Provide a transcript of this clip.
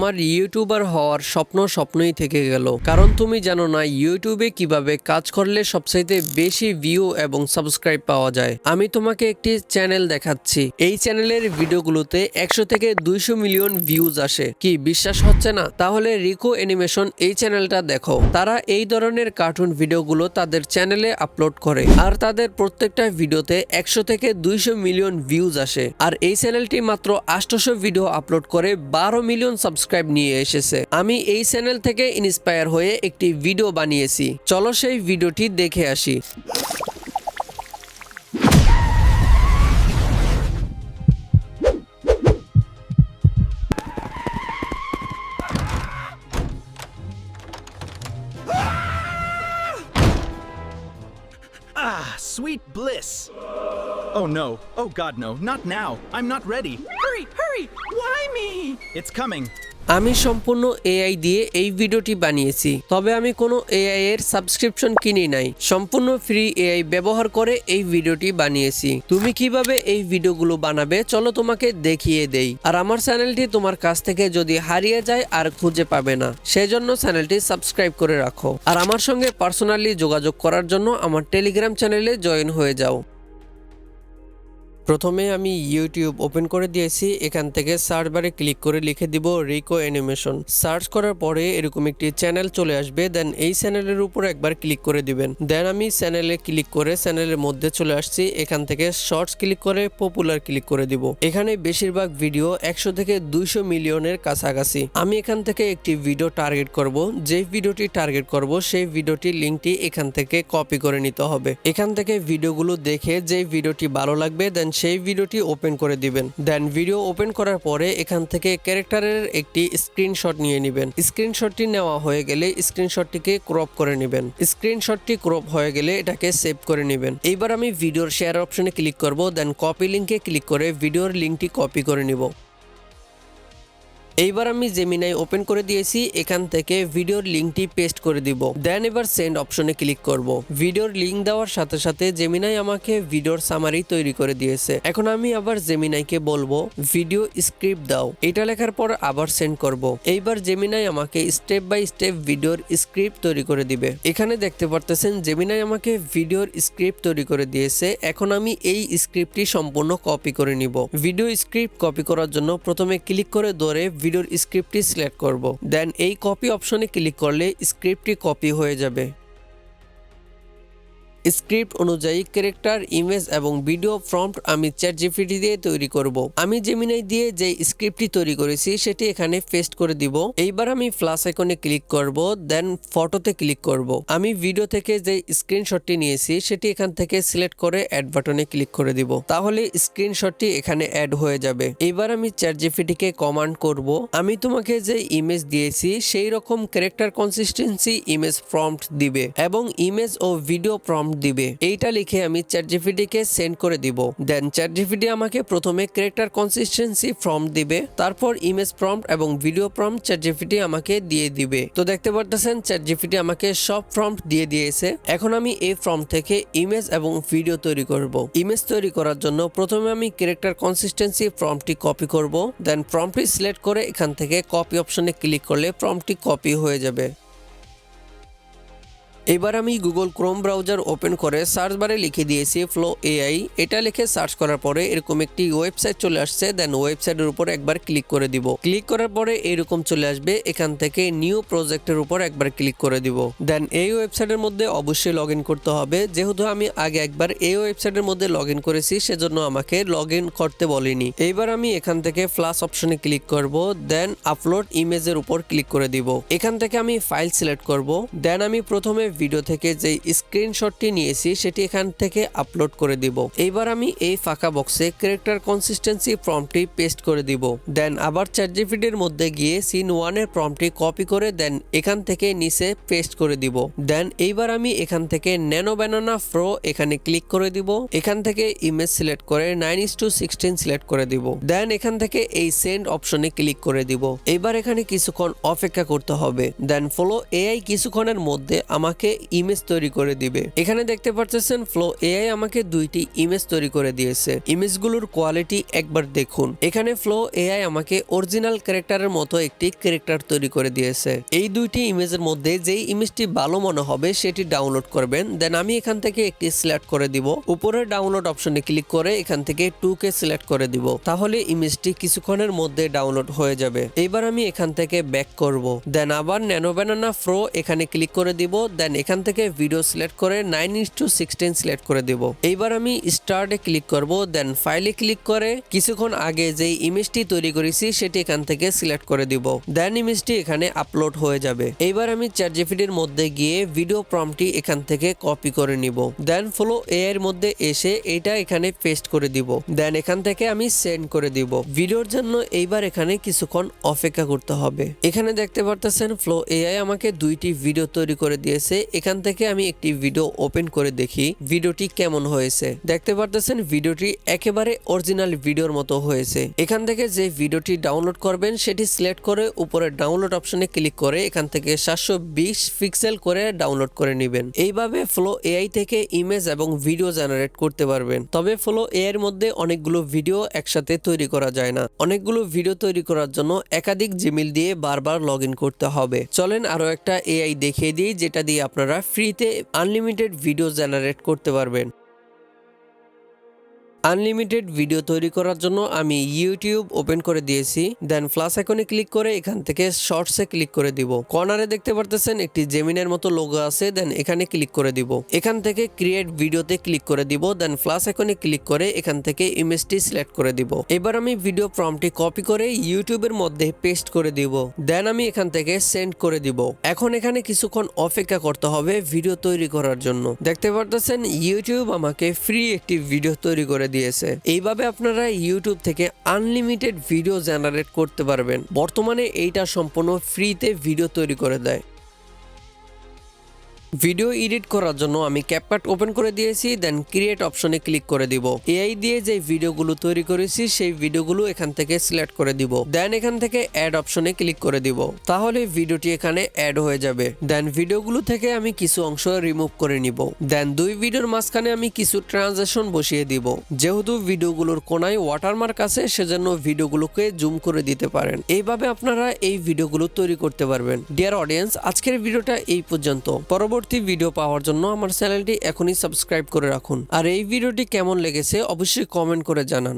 তোমার ইউটিউবার হওয়ার স্বপ্নই থেকে গেল, কারণ তুমি জানো না ইউটিউবে কিভাবে কাজ করলে সবচাইতে বেশি ভিউ এবং সাবস্ক্রাইব পাওয়া যায়। আমি তোমাকে একটি চ্যানেল দেখাচ্ছি। এই চ্যানেলের ভিডিওগুলোতে 100 থেকে 200 মিলিয়ন ভিউজ আসে। কি বিশ্বাস হচ্ছে না? তাহলে রিকো অ্যানিমেশন এই চ্যানেলটা দেখো। তারা এই ধরনের কার্টুন ভিডিওগুলো তাদের চ্যানেলে আপলোড করে, আর তাদের প্রত্যেকটা ভিডিওতে 100 থেকে 200 মিলিয়ন ভিউজ আসে। আর এই চ্যানেলটি মাত্র 800 ভিডিও আপলোড করে 12 মিলিয়ন সাবস্ক্রাইব নিয়ে এসেছে। আমি এই চ্যানেল থেকে ইন্সপায়ার হয়ে একটি ভিডিও বানিয়েছি। চলো সেই ভিডিওটি দেখে আসি। Ah, sweet bliss. Oh no. Oh god, no. Not now. I'm not ready. Hurry, hurry. Why me? It's coming. আমি সম্পূর্ণ এআই দিয়ে এই ভিডিওটি বানিয়েছি, তবে আমি কোনো এআই এর সাবস্ক্রিপশন কিনি নাই। সম্পূর্ণ ফ্রি এআই ব্যবহার করে এই ভিডিওটি বানিয়েছি। তুমি কিভাবে এই ভিডিওগুলো বানাবে চলো তোমাকে দেখিয়ে দেই। আর আমার চ্যানেলটি তোমার কাছ থেকে যদি হারিয়ে যায় আর খুঁজে পাবে না, সেজন্য চ্যানেলটি সাবস্ক্রাইব করে রাখো। আর আমার সঙ্গে পার্সোনালি যোগাযোগ করার জন্য আমার টেলিগ্রাম চ্যানেলে জয়েন হয়ে যাও। প্রথমে আমি ইউটিউব ওপেন করে দিয়েছি। এখান থেকে সার্চ বারে ক্লিক করে লিখে দিব রিকো অ্যানিমেশন। সার্চ করার পরে এরকম একটি চ্যানেল চলে আসবে। দেন এই চ্যানেলের উপর একবার ক্লিক করে দিবেন। দেন আমি চ্যানেলে ক্লিক করে চ্যানেলের মধ্যে চলে আসছি। এখান থেকে শর্টস ক্লিক করে পপুলার ক্লিক করে দিব। এখানে বেশিরভাগ ভিডিও 100 থেকে 200 মিলিয়নের কাছাকাছি। আমি এখান থেকে একটি ভিডিও টার্গেট করব। যে ভিডিওটি টার্গেট করব সেই ভিডিওটির লিঙ্কটি এখান থেকে কপি করে নিতে হবে। এখান থেকে ভিডিওগুলো দেখে যে ভিডিওটি ভালো লাগবে দেন সেই ভিডিওটি ওপেন করে দিবেন। দেন ভিডিও ওপেন করার পরে এখান থেকে ক্যারেক্টারের একটি স্ক্রিনশট নিয়ে নেবেন। স্ক্রিনশটটি নেওয়া হয়ে গেলে স্ক্রিনশটটিকে ক্রপ করে নেবেন। স্ক্রিনশটটি ক্রপ হয়ে গেলে এটাকে সেভ করে নেবেন। এইবার আমি ভিডিওর শেয়ার অপশনে ক্লিক করব। দেন কপি লিঙ্কে ক্লিক করে ভিডিওর লিঙ্কটি কপি করে নিব। এইবার আমি জেমিনাই ওপেন করে দিয়েছি। এখান থেকে ভিডিওর লিঙ্কটি পেস্ট করে দিব। দেন এবার সেন্ড অপশনে ক্লিক করব। ভিডিওর লিঙ্ক দেওয়ার সাথে সাথে জেমিনাই আমাকে ভিডিওর সামারি তৈরি করে দিয়েছে। এখন আমি আবার জেমিনাইকে বলবো ভিডিও স্ক্রিপ্ট দাও। এটা লেখার পর আবার সেন্ড করব। এইবার জেমিনাই আমাকে স্টেপ বাই স্টেপ ভিডিওর স্ক্রিপ্ট তৈরি করে দিবে। এখানে দেখতে পারতেছেন জেমিনাই আমাকে ভিডিওর স্ক্রিপ্ট তৈরি করে দিয়েছে। এখন আমি এই স্ক্রিপ্টটি সম্পূর্ণ কপি করে নিব। ভিডিও স্ক্রিপ্ট কপি করার জন্য প্রথমে ক্লিক করে ধরে ভিডিওর স্ক্রিপ্টটি সিলেক্ট করব। দেন এই কপি অপশনে ক্লিক করলে স্ক্রিপ্টটি কপি হয়ে যাবে। স্ক্রিপ্ট অনুযায়ী ক্যারেক্টার, ইমেজ এবং ভিডিও প্রম্পট আমি চ্যাটজিপিটি দিয়ে তৈরি করব। আমি জেমিনাই দিয়ে যে স্ক্রিপ্টটি তৈরি করেছি সেটি এখানে পেস্ট করে দিব। এইবার আমি প্লাস আইকনে ক্লিক করব। দেন ফটোতে ক্লিক করব। আমি ভিডিও থেকে যে স্ক্রিনশটটি নিয়েছি সেটি এখান থেকে সিলেক্ট করে অ্যাড বাটনে ক্লিক করে দিব। তাহলে স্ক্রিনশটটি এখানে অ্যাড হয়ে যাবে। এইবার আমি চ্যাটজিপিটিকে কমান্ড করব আমি তোমাকে যে ইমেজ দিয়েছি সেই রকম ক্যারেক্টার কনসিস্টেন্সি ইমেজ প্রম্পট দিবে এবং ইমেজ ও ভিডিও প্রম্পট দিবে। এইটা লিখে আমি চ্যাটজিপিটিকে সেন্ড করে দিব। দেন চ্যাটজিপিটি আমাকে প্রথমে ক্যারেক্টার কনসিস্টেন্সি প্রম্পট দিবে, তারপর ইমেজ প্রম্পট এবং ভিডিও প্রম্পট চ্যাটজিপিটি আমাকে দিয়ে দিবে। তো দেখতে পারতেছেন চ্যাটজিপিটি আমাকে সব প্রম্পট দিয়ে দিয়েছে। এখন আমি এই প্রম্পট থেকে ইমেজ এবং ভিডিও তৈরি করব। ইমেজ তৈরি করার জন্য প্রথমে আমি ক্যারেক্টার কনসিস্টেন্সি প্রম্পটটি কপি করব। দেন প্রম্পটটি সিলেক্ট করে এখান থেকে কপি অপশনে ক্লিক করলে প্রম্পটটি কপি হয়ে যাবে। এবার আমি গুগল ক্রোম ব্রাউজার ওপেন করে সার্চ বারে লিখে দিয়েছি ফ্লো এআই। এটা লিখে সার্চ করার পরে এরকম একটি ওয়েবসাইট চলে আসছে। দেন ওয়েবসাইটের উপর একবার ক্লিক করে দিব। ক্লিক করার পরে এরকম চলে আসবে। এখান থেকে নিউ প্রজেক্টের উপর একবার ক্লিক করে দিব। দেন এই ওয়েবসাইটের মধ্যে অবশ্যই লগ ইন করতে হবে। যেহেতু আমি আগে একবার এই ওয়েবসাইটের মধ্যে লগ ইন করেছি সেজন্য আমাকে লগ ইন করতে বলেনি। এইবার আমি এখান থেকে প্লাস অপশনে ক্লিক করব। দেন আপলোড ইমেজের উপর ক্লিক করে দিব। এখান থেকে আমি ফাইল সিলেক্ট করব। দেন আমি প্রথমে ভিডিও থেকে যে স্ক্রিনশটটি নিয়েছি সেটি এখান থেকে আপলোড করে দিব। এইবার আমি এই ফাঁকা বক্সে ক্যারেক্টার কনসিস্টেন্সি প্রম্পটটি পেস্ট করে দিব। দেন আবার চ্যাটজিপিটির মধ্যে গিয়ে সিন 1 এর প্রম্পটটি কপি করে দেন এখান থেকে নিচে পেস্ট করে দিব। দেন এইবার আমি এখান থেকে ন্যানো ব্যানানা প্রো এখানে ক্লিক করে দিব। এখান থেকে ইমেজ সিলেক্ট করে 9:16 সিলেক্ট করে দিব। দেন এখান থেকে এই সেন্ড অপশনে ক্লিক করে দিব। এইবার এখানে কিছুক্ষণ অপেক্ষা করতে হবে। দেন ফলো এআই কিছুক্ষণের মধ্যে আমাকে আমাকে ইমেজ তৈরি করে দিবে। এখানে দেখতে পাচ্ছেন ফ্লো এআই আমাকে দুইটি ইমেজ তৈরি করে দিয়েছে। ইমেজগুলোর কোয়ালিটি একবার দেখুন। এখানে ফ্লো এআই আমাকে অরিজিনাল ক্যারেক্টারের মতো একটি ক্যারেক্টার তৈরি করে দিয়েছে। এই দুইটি ইমেজের মধ্যে যেই ইমেজটি ভালো মনে হবে সেটি ডাউনলোড করবেন। দেন আমি এখান থেকে একটি সিলেক্ট করে দিব। উপরে ডাউনলোড অপশনে ক্লিক করে এখান থেকে 2K সিলেক্ট করে দিব। তাহলে ইমেজটি কিছুক্ষণের মধ্যে ডাউনলোড হয়ে যাবে। এইবার আমি এখান থেকে ব্যাক করব। দেন আবার ন্যানো ব্যানানা প্রো এখানে ক্লিক করে দিব। দেন এখান থেকে ভিডিও সিলেক্ট করে 9:16 সিলেক্ট করে দিব। এইবার আমি স্টার্টে ক্লিক করব। দেন ফাইলে ক্লিক করে কিছুক্ষণ আগে যেই ইমেজটি তৈরি করেছি সেটি এখান থেকে সিলেক্ট করে দিব। দেন ইমেজটি এখানে আপলোড হয়ে যাবে। এইবার আমি চ্যাটজিপিটির মধ্যে গিয়ে ভিডিও প্রম্পটটি এখান থেকে কপি করে নিব। দেন ফ্লো এআই এর মধ্যে এসে এটা এখানে পেস্ট করে দিব। দেন এখান থেকে আমি সেন্ড করে দিব। ভিডিওর জন্য এইবার এখানে কিছুক্ষণ অপেক্ষা করতে হবে। এখানে দেখতে পারতেছেন ফ্লো এআই আমাকে দুইটি ভিডিও তৈরি করে দিয়েছে। এখান থেকে আমি একটি ভিডিও ওপেন করে দেখি ভিডিওটি কেমন হয়েছে। দেখতে পারতেছেন ভিডিওটি একেবারে অরিজিনাল ভিডিওর মতো হয়েছে। এখান থেকে যে ভিডিওটি ডাউনলোড করবেন সেটি সিলেক্ট করে উপরে ডাউনলোড অপশনে ক্লিক করে এখান থেকে 720 পিক্সেল করে ডাউনলোড করে নেবেন। এইভাবে ফ্লো এআই থেকে ইমেজ এবং ভিডিও জেনারেট করতে পারবেন। তবে ফ্লো এআই এর মধ্যে অনেকগুলো ভিডিও একসাথে তৈরি করা যায় না। অনেকগুলো ভিডিও তৈরি করার জন্য একাধিক জিমেইল দিয়ে বারবার লগ ইন করতে হবে। চলেন আরো একটা এআই দেখিয়ে দিই যেটা দিয়ে আপনারা ফ্রিতে আনলিমিটেড ভিডিও জেনারেট করতে পারবেন। আনলিমিটেড ভিডিও তৈরি করার জন্য আমি ইউটিউব ওপেন করে দিয়েছি। দেন প্লাস আইকনে ক্লিক করে এখান থেকে শর্টসে ক্লিক করে দিব। কর্নারে দেখতে পারতেছেন একটি জেমিনের মতো লোগো আছে। দেন এখানে ক্লিক করে দিব। এখান থেকে ক্রিয়েট ভিডিওতে ক্লিক করে দিব। দেন প্লাস আইকনে ক্লিক করে এখান থেকে ইমেজটি সিলেক্ট করে দিব। এবার আমি ভিডিও প্রম্পটটি কপি করে ইউটিউবের মধ্যে পেস্ট করে দিব। দেন আমি এখান থেকে সেন্ড করে দিব। এখন এখানে কিছুক্ষণ অপেক্ষা করতে হবে ভিডিও তৈরি করার জন্য। দেখতে পারতেছেন ইউটিউব আমাকে ফ্রি একটি ভিডিও তৈরি করে দিয়েছে। এইভাবে আপনারা ইউটিউব থেকে আনলিমিটেড ভিডিও জেনারেট করতে পারবেন। বর্তমানে এইটা সম্পূর্ণ ফ্রিতে ভিডিও তৈরি করে দেয়। ভিডিও এডিট করার জন্য আমি ক্যাপকাট ওপেন করে দিয়েছি। দেন ক্রিয়েট অপশনে ক্লিক করে দিব। এআই দিয়ে যে ভিডিওগুলো তৈরি করেছি সেই ভিডিওগুলো এখান থেকে সিলেক্ট করে দিব। দেন এখান থেকে অ্যাড অপশনে ক্লিক করে দিব। তাহলে ভিডিওটি এখানে অ্যাড হয়ে যাবে। দেন ভিডিওগুলো থেকে আমি কিছু অংশ রিমুভ করে নিব। দেন দুই ভিডিওর মাঝখানে আমি কিছু ট্রানজিশন বসিয়ে দিব। যেহেতু ভিডিওগুলোর কোনায় ওয়াটারমার্ক আছে সেজন্য ভিডিওগুলোকে জুম করে দিতে পারেন। এইভাবে আপনারা এই ভিডিওগুলো তৈরি করতে পারবেন। ডিয়ার অডিয়েন্স, আজকের ভিডিওটা এই পর্যন্ত। পরবর্তী ভিডিও পাওয়ার জন্য আমার চ্যানেলটি এখনই সাবস্ক্রাইব করে রাখুন। আর এই ভিডিওটি কেমন লেগেছে অবশ্যই কমেন্ট করে জানান।